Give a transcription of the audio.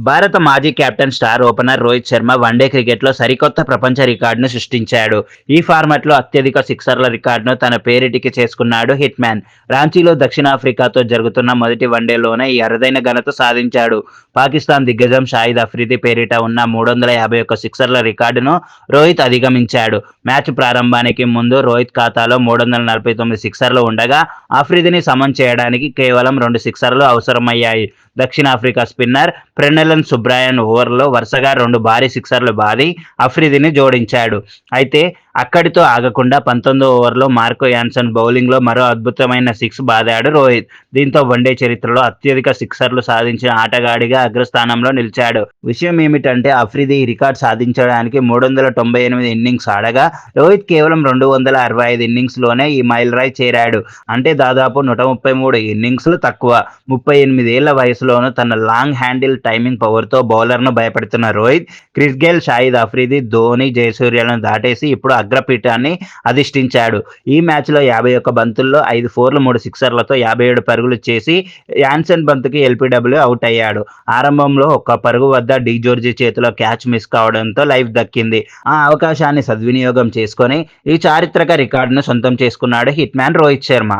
భారత మాజీ captain, star opener Rohit Sharma one day క్రికెట్లో సరికొత్త ప్రపంచ రికార్డును సృష్టించాడు. ఈ ఫార్మాట్లో అత్యధిక సిక్సర్ల రికార్డును తన పేరిటికి చేసుకున్నాడు హిట్ మ్యాన్. రాంచీలో దక్షిణాఫ్రికాతో జరుగుతున్న మొదటి వన్డేలోనే ఈ అరుదైన ఘనత సాధించాడు. పాకిస్తాన్ దిగ్గజం షాహిద్ అఫ్రిది పేరిట ఉన్న 351 సిక్సర్ల రికార్డును రోహిత్ అధిగమించాడు. మ్యాచ్ ప్రారంభానికి ముందు రోహిత్ ఖాతాలో 349 సిక్సర్లు ఉండగా, అఫ్రిదిని సమన్ చేయడానికి కేవలం 2 సిక్సర్లు అవసరమయ్యాయి. దక్షిణాఫ్రికా స్పిన్నర్ ప్రెనెలన్ సుబ్రాయన్ ఓవర్లో వరుసగా 2 భారీ సిక్సర్లు బాది అఫ్రిదిని జోడించాడు. అయితే అక్కడితో ఆగకుండా 19వ ఓవర్లో మార్కో యాన్సన్ బౌలింగ్లో మరో అద్భుతమైన సిక్స్ బాదాడు రోహిత్. దీంతో వన్డే చరిత్రలో అత్యధిక సిక్సర్లు సాధించిన ఆటగాడిగా అగ్రస్థానంలో నిలిచాడు. విషయం ఏమిటంటే అఫ్రిది ఈ రికార్డు సాధించడానికి 398 ఇన్నింగ్స్ ఆడగా, రోహిత్ కేవలం 265 ఇన్నింగ్స్లోనే ఈ మైలురాయి చేరాడు. అంటే దాదాపు 133 ఇన్నింగ్స్లు తక్కువ. 38 ఏళ్ల వయసులోనూ తన లాంగ్ హ్యాండిల్ టైమింగ్ పవర్తో బౌలర్ను భయపెడుతున్న రోహిత్, క్రిస్ గేల్, షాహిద్ అఫ్రిది, ధోని, జయసూర్యలను దాటేసి ఇప్పుడు అగ్రపీఠాన్ని అధిష్ఠించాడు. ఈ మ్యాచ్లో 51 బంతుల్లో 5 ఫోర్లు, 3 సిక్సర్లతో 57 పరుగులు చేసి యాన్సన్ బంతుకి ఎల్బీడబ్ల్యూ అవుట్ అయ్యాడు. ఆరంభంలో ఒక్క పరుగు వద్ద డి జోర్జి చేతిలో క్యాచ్ మిస్ కావడంతో లైఫ్ దక్కింది. ఆ అవకాశాన్ని సద్వినియోగం చేసుకొని ఈ చారిత్రక రికార్డును సొంతం చేసుకున్నాడు హిట్ మ్యాన్ రోహిత్ శర్మ.